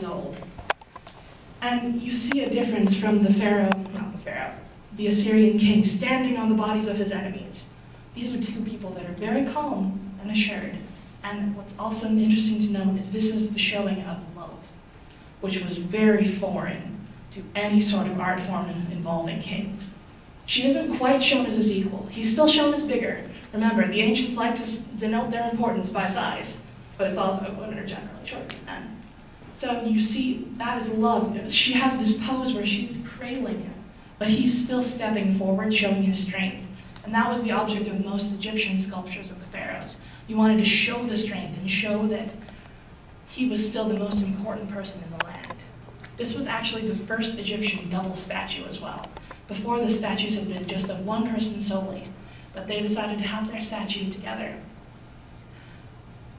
old. And you see a difference from the Pharaoh, the Assyrian king standing on the bodies of his enemies. These are two people that are very calm and assured. And what's also interesting to note is this is the showing of love, which was very foreign to any sort of art form involving kings. She isn't quite shown as his equal. He's still shown as bigger. Remember, the ancients like to denote their importance by size, but it's also women are generally shorter than men. So you see, that is love. She has this pose where she's cradling him, but he's still stepping forward, showing his strength. And that was the object of most Egyptian sculptures of the pharaohs. You wanted to show the strength and show that he was still the most important person in the land. This was actually the first Egyptian double statue as well. Before, the statues had been just of one person solely, but they decided to have their statue together.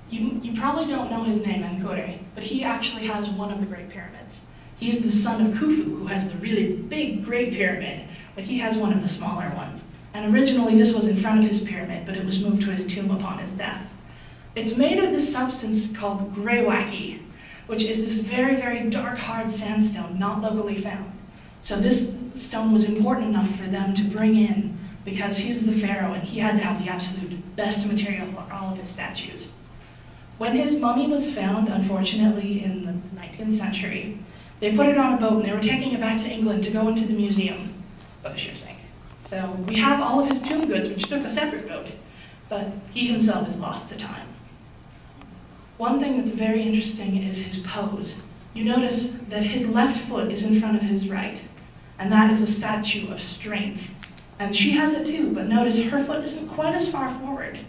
You probably don't know his name, Ankure, but he actually has one of the Great Pyramids. He's the son of Khufu, who has the really big Great Pyramid, but he has one of the smaller ones. And originally this was in front of his pyramid, but it was moved to his tomb upon his death. It's made of this substance called greywacke, which is this very, very dark, hard sandstone not locally found. So this stone was important enough for them to bring in because he was the pharaoh and he had to have the absolute best material for all of his statues. When his mummy was found, unfortunately, in the 19th century, they put it on a boat and they were taking it back to England to go into the museum, but the ship sank. So we have all of his tomb goods, which took a separate boat, but he himself is lost to time. One thing that's very interesting is his pose. You notice that his left foot is in front of his right, and that is a statue of strength. And she has it too, but notice her foot isn't quite as far forward.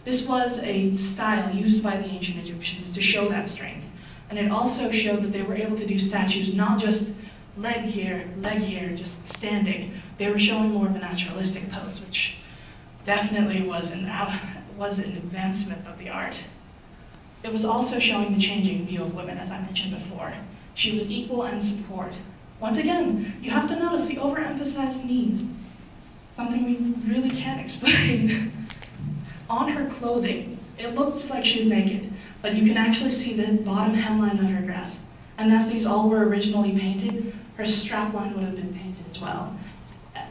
This was a style used by the ancient Egyptians to show that strength. And it also showed that they were able to do statues not just leg here, just standing. They were showing more of a naturalistic pose, which definitely was an advancement of the art. It was also showing the changing view of women, as I mentioned before. She was equal and support. Once again, you have to notice the overemphasized knees, something we really can't explain. On her clothing, it looks like she's naked, but you can actually see the bottom hemline of her dress. And as these all were originally painted, her strapline would have been painted as well.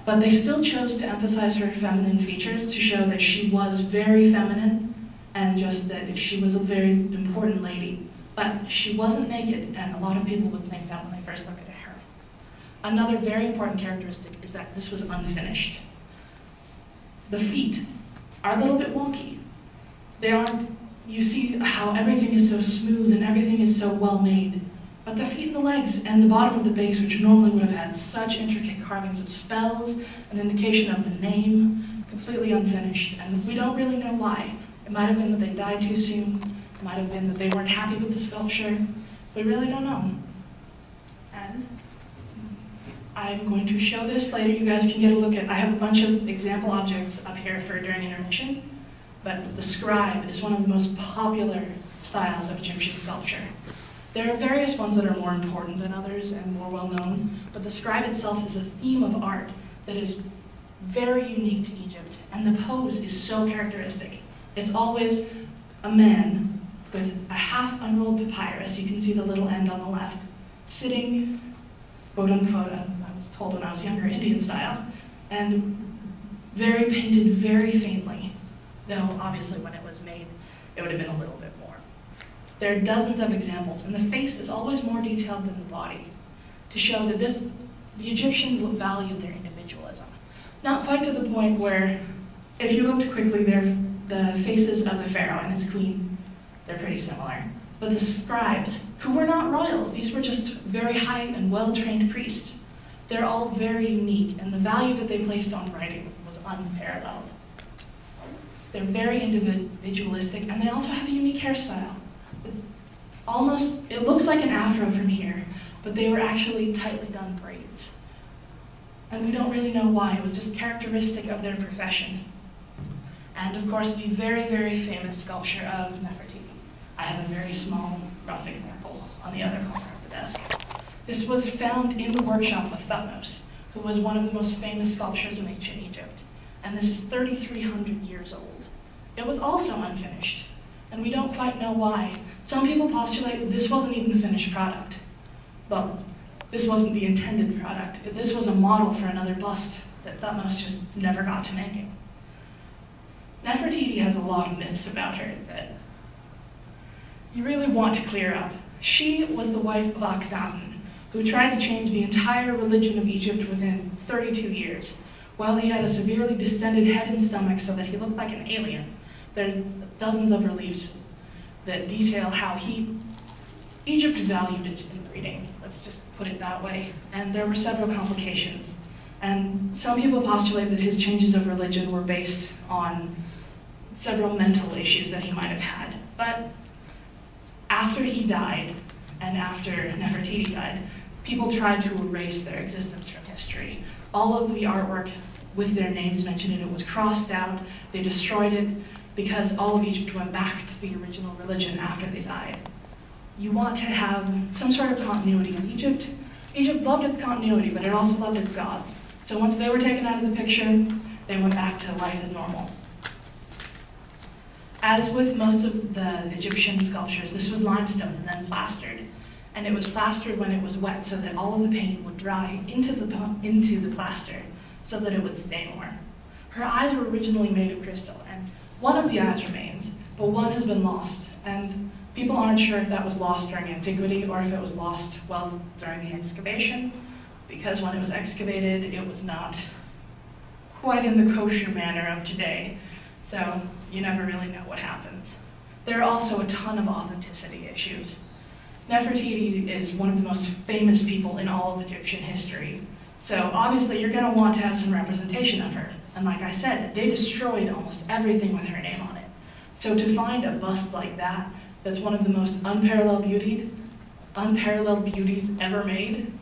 But they still chose to emphasize her feminine features to show that she was very feminine and just that she was a very important lady. But she wasn't naked, and a lot of people would think that when they first look at her. Another very important characteristic is that this was unfinished. The feet are a little bit wonky. They aren't, you see how everything is so smooth and everything is so well made. But the feet and the legs and the bottom of the base, which normally would have had such intricate carvings of spells, an indication of the name, completely unfinished. And we don't really know why. It might have been that they died too soon. It might have been that they weren't happy with the sculpture. We really don't know. And I'm going to show this later. You guys can get a look at, I have a bunch of example objects up here for during intermission, but the Scribe is one of the most popular styles of Egyptian sculpture. There are various ones that are more important than others and more well known, but the Scribe itself is a theme of art that is very unique to Egypt, and the pose is so characteristic. It's always a man with a half unrolled papyrus, you can see the little end on the left, sitting, quote unquote, I was told when I was younger, Indian style, and very painted very faintly, though obviously when it was made, it would have been a little bit more. There are dozens of examples, and the face is always more detailed than the body, to show that the Egyptians valued their individualism. Not quite to the point where, if you looked quickly, the faces of the pharaoh and his queen, they're pretty similar. But the scribes, who were not royals, these were just very high and well-trained priests, they're all very unique, and the value that they placed on writing was unparalleled. They're very individualistic, and they also have a unique hairstyle. It looks like an afro from here, but they were actually tightly done braids. And we don't really know why, it was just characteristic of their profession. And of course, the very, very famous sculpture of Nefertiti. I have a very small, rough example on the other corner of the desk. This was found in the workshop of Thutmose, who was one of the most famous sculptors of ancient Egypt. And this is 3,300 years old. It was also unfinished, and we don't quite know why. Some people postulate that this wasn't even the finished product. But this wasn't the intended product. This was a model for another bust that Thutmose just never got to making. Nefertiti has a lot of myths about her that you really want to clear up. She was the wife of Akhenaten, who tried to change the entire religion of Egypt within 32 years, while he had a severely distended head and stomach so that he looked like an alien. There's dozens of reliefs that detail how Egypt valued its inbreeding, let's just put it that way, and there were several complications. And some people postulate that his changes of religion were based on several mental issues that he might have had. But after he died, and after Nefertiti died, people tried to erase their existence from history. All of the artwork with their names mentioned in it was crossed out, they destroyed it, because all of Egypt went back to the original religion after they died. You want to have some sort of continuity in Egypt. Egypt loved its continuity, but it also loved its gods. So once they were taken out of the picture, they went back to life as normal. As with most of the Egyptian sculptures, this was limestone and then plastered. And it was plastered when it was wet so that all of the paint would dry into the plaster so that it would stay more. Her eyes were originally made of crystal, and one of the eyes remains, but one has been lost. And people aren't sure if that was lost during antiquity or if it was lost during the excavation, because when it was excavated, it was not quite in the kosher manner of today. So you never really know what happens. There are also a ton of authenticity issues. Nefertiti is one of the most famous people in all of Egyptian history. So obviously you're going to want to have some representation of her. And like I said, they destroyed almost everything with her name on it. So to find a bust like that, that's one of the most unparalleled beauties ever made,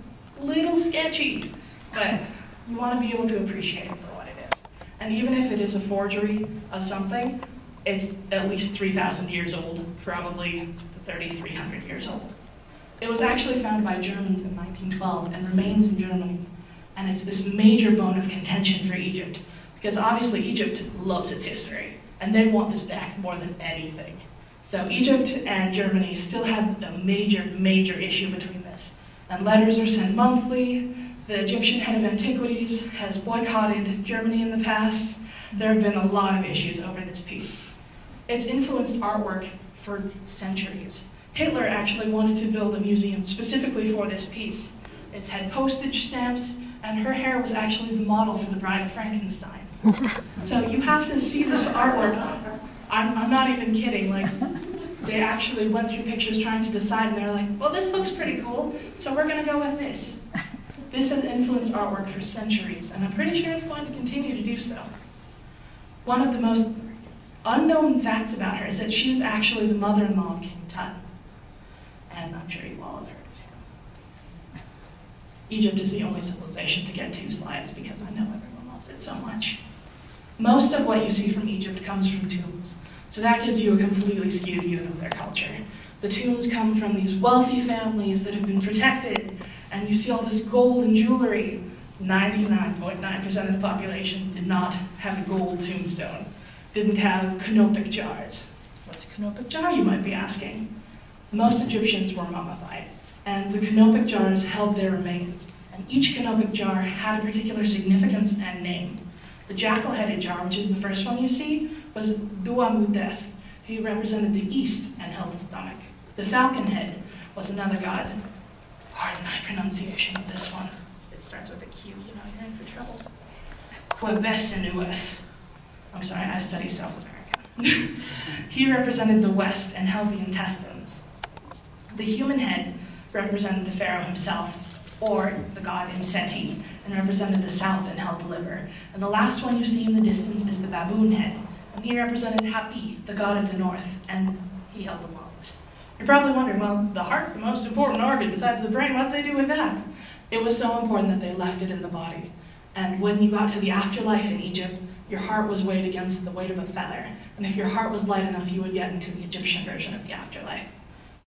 a little sketchy, but you want to be able to appreciate it for what it is. And even if it is a forgery of something, it's at least 3,000 years old, probably 3,300 years old. It was actually found by Germans in 1912 and remains in Germany. And it's this major bone of contention for Egypt, because obviously Egypt loves its history, and they want this back more than anything. So Egypt and Germany still have a major issue between this. And letters are sent monthly. The Egyptian head of antiquities has boycotted Germany in the past. There have been a lot of issues over this piece. It's influenced artwork for centuries. Hitler actually wanted to build a museum specifically for this piece. It's had postage stamps, and her hair was actually the model for the Bride of Frankenstein. So you have to see this artwork. I'm not even kidding. Like, they actually went through pictures trying to decide, and they were like, well, this looks pretty cool, so we're going to go with this. This has influenced artwork for centuries, and I'm pretty sure it's going to continue to do so. One of the most unknown facts about her is that she is actually the mother-in-law of King Tut. And I'm sure you all have heard of him. Egypt is the only civilization to get 2 slides because I know everyone loves it so much. Most of what you see from Egypt comes from tombs, so that gives you a completely skewed view of their culture. The tombs come from these wealthy families that have been protected, and you see all this gold and jewelry. 99.9% of the population did not have a gold tombstone, didn't have canopic jars. What's a canopic jar, you might be asking? Most Egyptians were mummified, and the canopic jars held their remains, and each canopic jar had a particular significance and name. The jackal-headed jar, which is the first one you see, was Duamutef. He represented the east and held the stomach. The Falcon Head was another god. Pardon my pronunciation of this one. It starts with a Q, you know, you're in for trouble. Quebesenuef. I'm sorry, I study South America. He represented the west and held the intestines. The human head represented the pharaoh himself, or the god Imseti, and represented the south and held the liver. And the last one you see in the distance is the baboon head, and he represented Hapi, the god of the north, and he held the lungs. You're probably wondering, well, the heart's the most important organ besides the brain, what did they do with that? It was so important that they left it in the body. And when you got to the afterlife in Egypt, your heart was weighed against the weight of a feather. And if your heart was light enough, you would get into the Egyptian version of the afterlife.